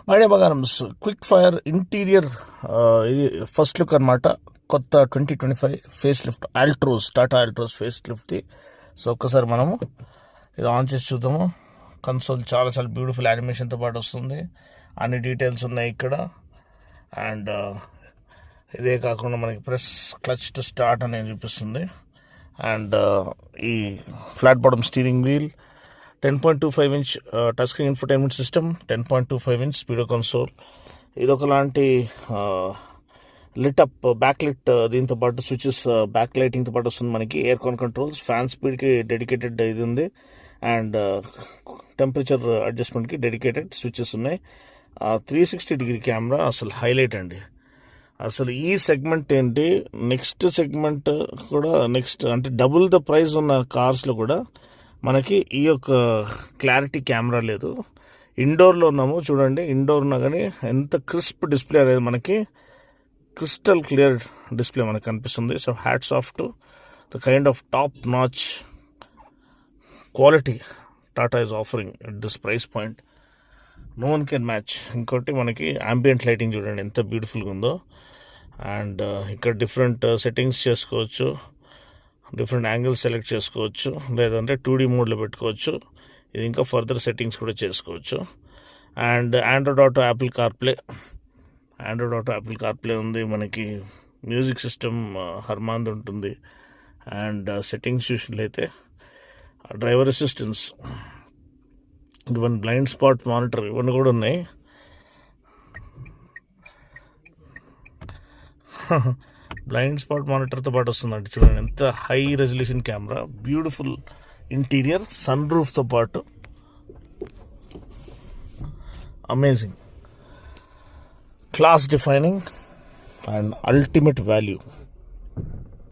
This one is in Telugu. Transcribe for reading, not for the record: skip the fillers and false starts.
మైడే బంగారమ్స్ క్విక్ ఫైర్ ఇంటీరియర్ ఇది ఫస్ట్ లుక్ అనమాట. కొత్త 2025 face lift Altroz, Tata Altroz face లిఫ్ట్ది. సో ఒక్కసారి మనము ఇది ఆన్ చేసి చూద్దాము. కన్సోల్ చాలా చాలా బ్యూటిఫుల్ యానిమేషన్తో పాటు వస్తుంది. అన్ని డీటెయిల్స్ ఉన్నాయి ఇక్కడ. అండ్ ఇదే కాకుండా మనకి ప్రెస్ క్లచ్ టు స్టార్ట్ అనేది చూపిస్తుంది. అండ్ ఈ flat bottom steering wheel, 10.25 inch touch screen infotainment system, 10.25 inch speedo console. ఇదొకలాంటి లిట్ అప్ బ్యాక్ లిట్, దీంతో పాటు స్విచెస్ బ్యాక్ లైటింగ్తో పాటు వస్తుంది మనకి. ఎయిర్ కాన్ కంట్రోల్స్, ఫ్యాన్ స్పీడ్కి డెడికేటెడ్ ఇది ఉంది. అండ్ టెంపరేచర్ అడ్జస్ట్మెంట్కి డెడికేటెడ్ స్విచెస్ ఉన్నాయి. 360 డిగ్రీ కెమెరా అసలు హైలైట్ అండి. అసలు ఈ సెగ్మెంట్ ఏంటి, నెక్స్ట్ సెగ్మెంట్ కూడా నెక్స్ట్ అంటే డబుల్ ద ప్రైస్ ఉన్న కార్స్లో కూడా మనకి ఈ యొక్క క్లారిటీ కెమెరా లేదు. ఇండోర్లో ఉన్నాము చూడండి, ఇండోర్ ఉన్నా కానీ ఎంత క్రిస్ప్ డిస్ప్లే అనేది మనకి క్రిస్టల్ క్లియర్ డిస్ప్లే మనకు కనిపిస్తుంది. So hats off to the kind of top notch quality Tata is offering at this price point. No one can match. ఇంకోటి మనకి ambient లైటింగ్ చూడండి ఎంత బ్యూటిఫుల్గా ఉందో. అండ్ ఇక్కడ డిఫరెంట్ సెట్టింగ్స్ చేసుకోవచ్చు, డిఫరెంట్ యాంగిల్స్ సెలెక్ట్ చేసుకోవచ్చు, లేదంటే 2D మోడ్లో పెట్టుకోవచ్చు. ఇది ఇంకా ఫర్దర్ సెట్టింగ్స్ కూడా చేసుకోవచ్చు. And Android auto, Apple CarPlay ఉంది మనకి. మ్యూజిక్ సిస్టమ్ హర్మాంద్ ఉంటుంది. అండ్ సెట్టింగ్స్ చూసినట్లయితే driver assistance, even blind spot monitor ఇవన్నీ కూడా ఉన్నాయి. బ్లైండ్ స్పాట్ మానిటర్తో పాటు వస్తుందండి చూడండి ఎంత high resolution camera, beautiful interior, sun రూఫ్తో పాటు amazing, class defining and ultimate value.